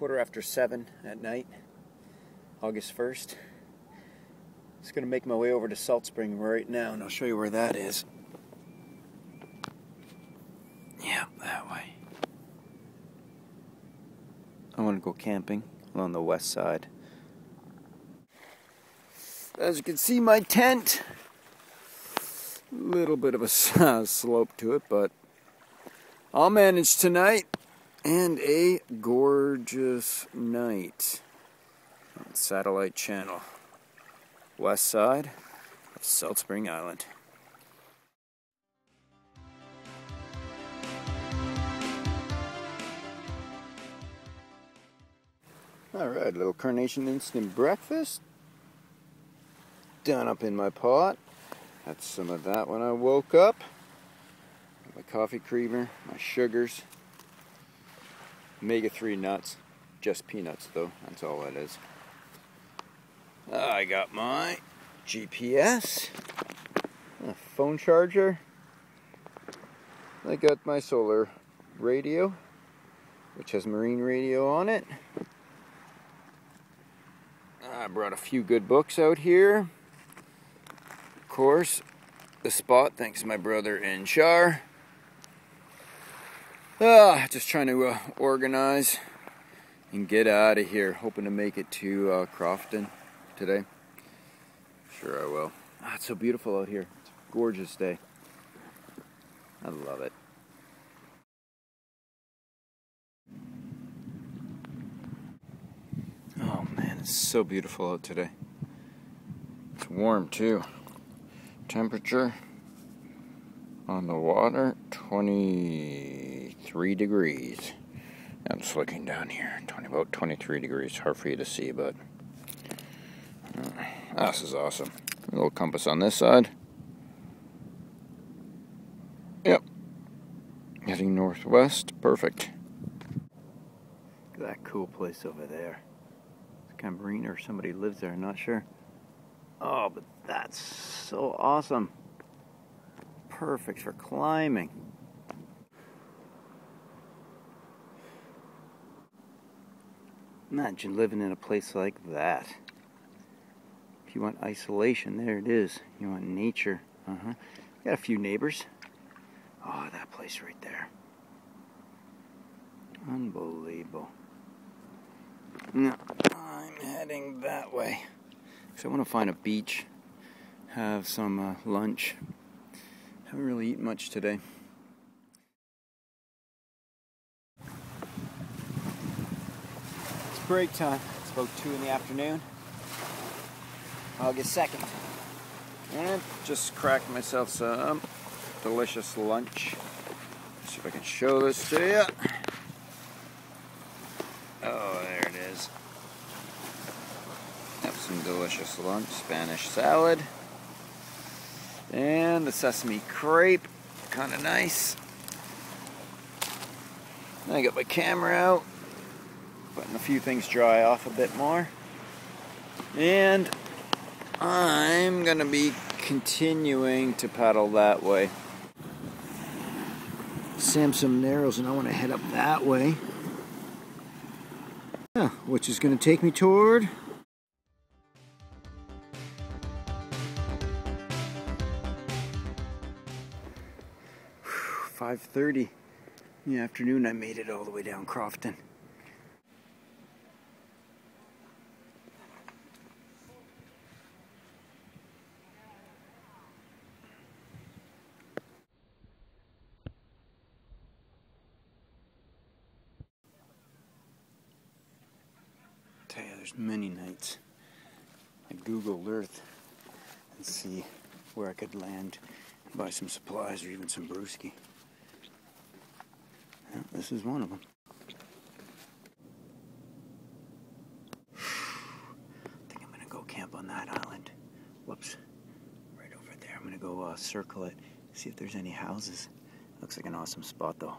7:15 at night, August 1st. Just gonna make my way over to Salt Spring right now, and I'll show you where that is. Yeah, that way. I want to go camping along the west side. As you can see, my tent, a little bit of a slope to it, but I'll manage tonight. And a gorgeous night on Satellite Channel, west side of Salt Spring Island. Alright, little carnation instant breakfast done up in my pot. Had some of that when I woke up. My coffee creamer, my sugars. Omega-3 nuts, just peanuts though, that's all that is. I got my GPS, a phone charger. I got my solar radio, which has marine radio on it. I brought a few good books out here. Of course, the spot, thanks to my brother in Shar. Just trying to organize and get out of here. Hoping to make it to Cofton today. Sure I will. It's so beautiful out here. It's a gorgeous day. I love it. Oh man, it's so beautiful out today. It's warm too. Temperature on the water, 23 degrees. I'm just looking down here, about 23 degrees. Hard for you to see, but this is awesome. A little compass on this side. Yep. Heading northwest. Perfect. Look at that cool place over there. It's kind of marina or somebody lives there, I'm not sure. Oh, but that's so awesome. Perfect for climbing. Imagine living in a place like that. If you want isolation, there it is. You want nature. Got a few neighbors. Oh, that place right there. Unbelievable. Now, I'm heading that way. So I want to find a beach, have some lunch. Haven't really eaten much today. It's break time. It's about 2 in the afternoon. August 2nd. And just cracked myself some delicious lunch. Let's see if I can show this to you. Oh, there it is. Have some delicious lunch. Spanish salad. And the sesame crepe, kind of nice. I got my camera out, letting a few things dry off a bit more. And I'm going to be continuing to paddle that way. Samson Narrows, and I want to head up that way. Yeah, which is going to take me toward 5:30 in the afternoon. I made it all the way down Cofton. Tell you, there's many nights I Googled Earth and see where I could land, buy some supplies or even some brewski. Yeah, this is one of them. I think I'm going to go camp on that island. Whoops. Right over there. I'm going to go circle it, see if there's any houses. Looks like an awesome spot though.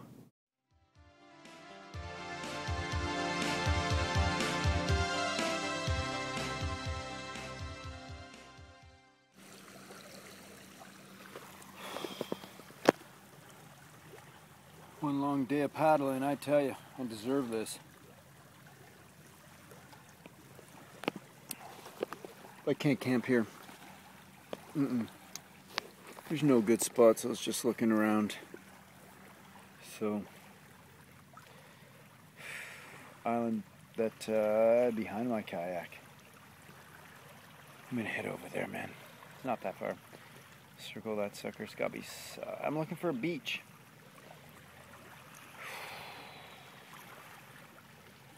One long day of paddling, I tell you, I deserve this. I can't camp here. There's no good spots. I was just looking around. So, island that behind my kayak. I'm gonna head over there, man. It's not that far. Circle that sucker. It's gotta be. I'm looking for a beach.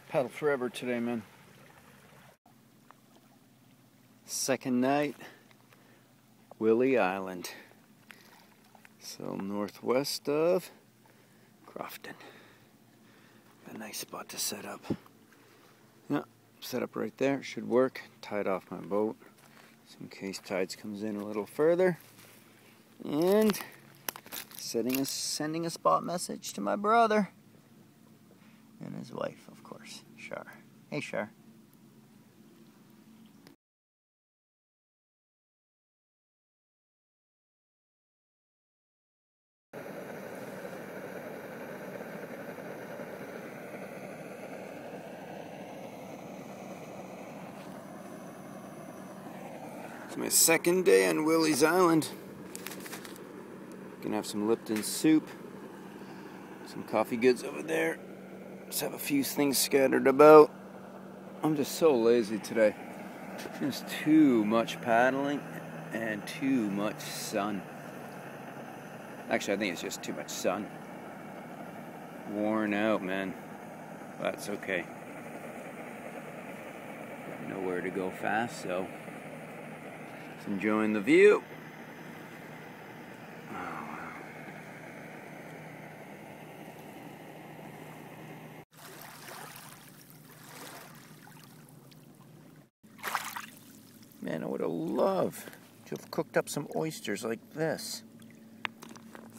Paddle forever today, man. Second night, Willie Island. So northwest of Cofton. A nice spot to set up. Yeah, set up right there. Should work. Tied off my boat, just in case tides comes in a little further. And sending a spot message to my brother and his wife, of course, Shar. Hey, Shar. It's my second day on Willie's Island. Gonna have some Lipton soup, some coffee goods over there. Just have a few things scattered about. I'm just so lazy today. Just too much paddling and too much sun. Actually, I think it's just too much sun. Worn out, man. That's okay. Got nowhere to go fast, so just enjoying the view. Man, I would have loved to have cooked up some oysters like this.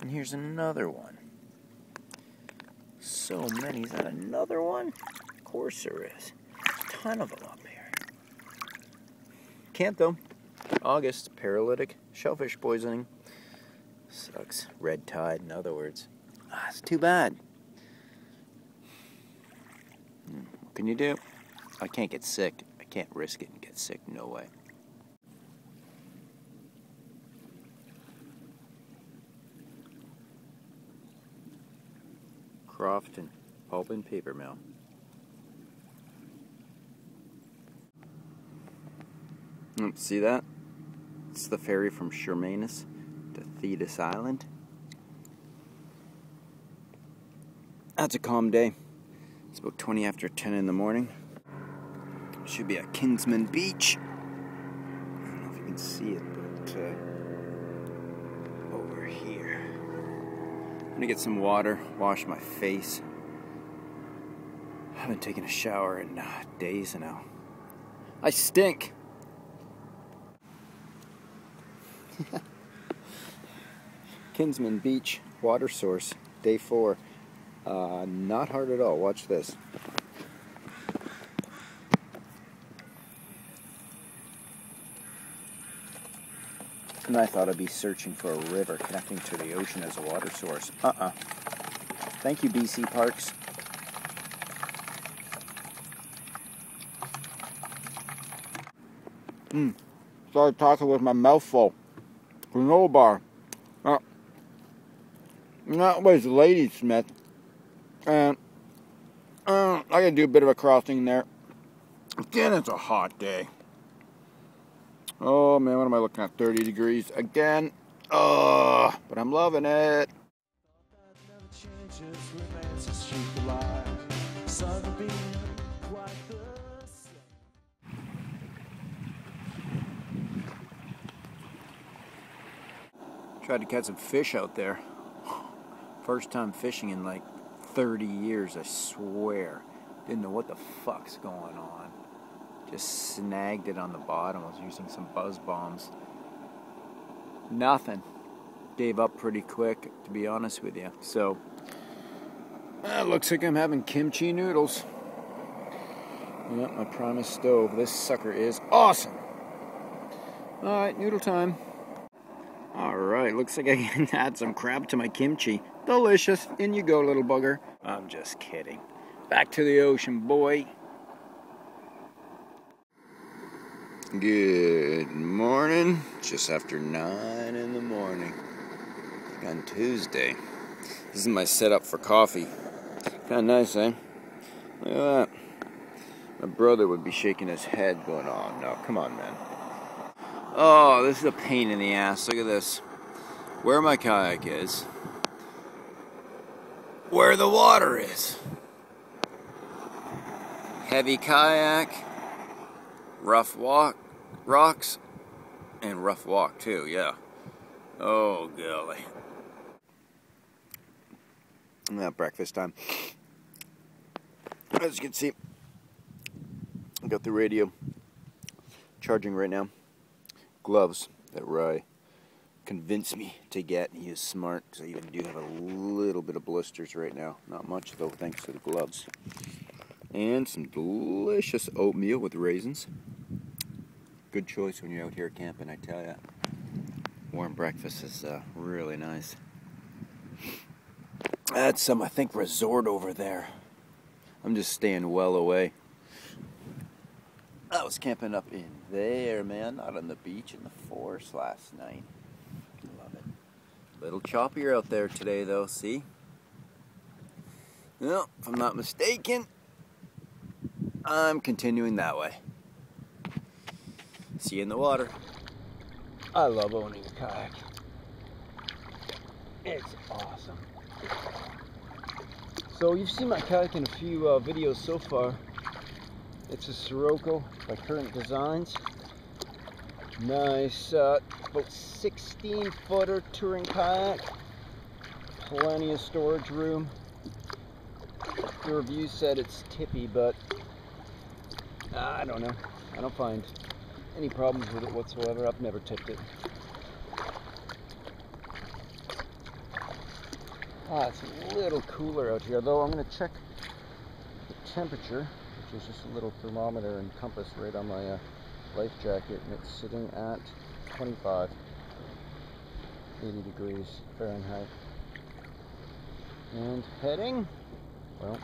And here's another one. So many. Is that another one? Of course there is. There's a ton of them up here. Can't though. August, paralytic, shellfish poisoning. Sucks. Red tide, in other words. It's too bad. What can you do? I can't get sick. I can't risk it and get sick. No way. Cofton pulp and paper mill. See that? It's the ferry from Shermanus to Thetis Island. That's a calm day. It's about 20 after 10 in the morning. Should be at Kinsman Beach. I don't know if you can see it, but over here. I'm gonna get some water, wash my face. I haven't taken a shower in days now. I stink. Kinsman Beach, water source, day 4. Not hard at all. Watch this. And I thought I'd be searching for a river connecting to the ocean as a water source. Thank you, BC Parks. Started talking with my mouth full. Granola bar. That was Ladysmith. And I gotta do a bit of a crossing there. Again, it's a hot day. Oh man, what am I looking at? 30 degrees again. But I'm loving it. Tried to catch some fish out there. First time fishing in like 30 years, I swear. Didn't know what the fuck's going on. Just snagged it on the bottom. I was using some buzz bombs. Nothing. Gave up pretty quick, to be honest with you. So, looks like I'm having kimchi noodles. Yep, my Primus stove. This sucker is awesome. Alright, noodle time. Alright, looks like I can add some crab to my kimchi. Delicious. In you go, little bugger. I'm just kidding. Back to the ocean, boy. Good morning. Just after 9 in the morning on Tuesday. This is my setup for coffee. Kind of nice, eh? Look at that. My brother would be shaking his head going, oh no, come on, man. Oh, this is a pain in the ass. Look at this. Where my kayak is. Where the water is. Heavy kayak. Rough walk, rocks, and rough walk too, yeah. Oh, golly. Now breakfast time. As you can see, I got the radio charging right now. Gloves that Rye convinced me to get. He is smart, so I even do have a little bit of blisters right now. Not much though, thanks to the gloves. And some delicious oatmeal with raisins. Good choice when you're out here camping, I tell ya. Warm breakfast is really nice. That's some, I think, resort over there. I'm just staying well away. I was camping up in there, man, not on the beach, in the forest last night. Love it. A little choppier out there today, though, see? Well, if I'm not mistaken, I'm continuing that way. See you in the water. I love owning a kayak. It's awesome. So you've seen my kayak in a few videos so far. It's a Sirocco by Current Designs. Nice, about 16-footer touring kayak. Plenty of storage room. The review said it's tippy, but I don't know. I don't find any problems with it whatsoever. I've never tipped it. It's a little cooler out here, though. I'm going to check the temperature, which is just a little thermometer and compass right on my life jacket, and it's sitting at 25, 80 degrees Fahrenheit. And heading, well,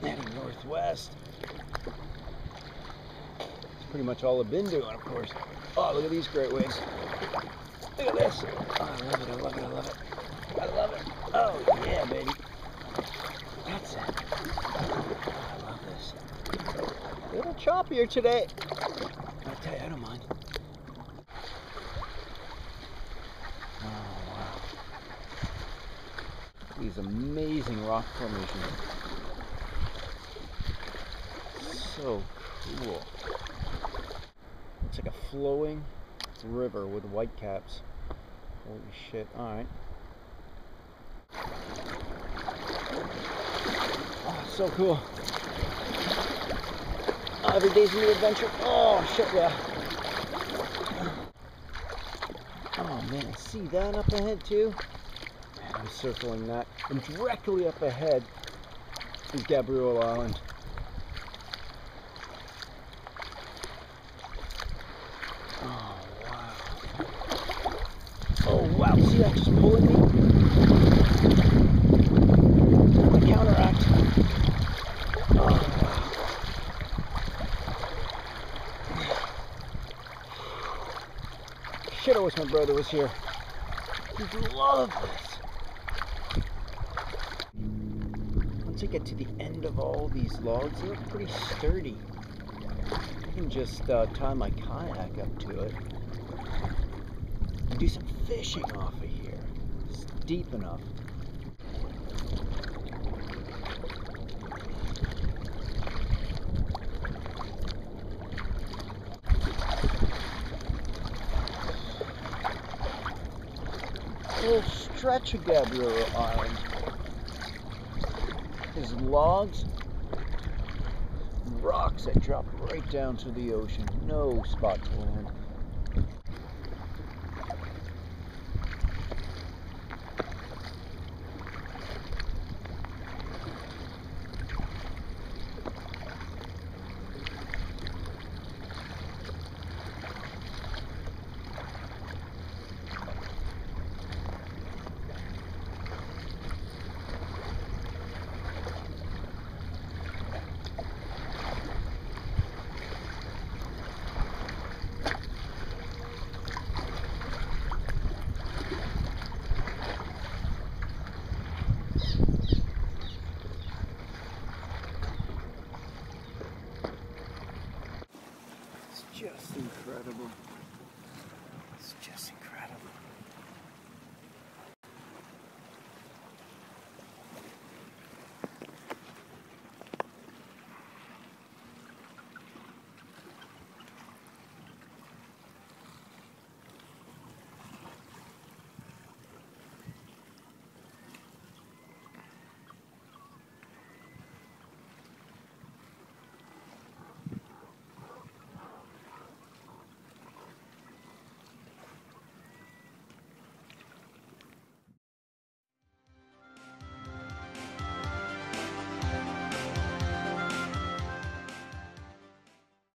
heading northwest. It's pretty much all I've been doing, of course. Oh, look at these great waves. Look at this. Oh, I love it, I love it, I love it. I love it. Oh, yeah, baby. That's it. I love this. A little choppier today. I'll tell you, I don't mind. Oh, wow. These amazing rock formations. So cool. It's like a flowing river with white caps. Holy shit. Alright. Oh, so cool. Every day's a new adventure. Oh, shit, yeah. Oh, man, I see that up ahead, too. Man, I'm circling that. And directly up ahead is Gabriel Island. Oh, wow. Oh, wow. See that just pulling me? The counteract. Oh, wow. Shit, I wish my brother was here. He'd love this. Once I get to the end of all these logs, they look pretty sturdy. I can just tie my kayak up to it and do some fishing off of here. It's deep enough. A little stretch of Gabriel Island. There's logs, rocks that drop right down to the ocean. No spot to land.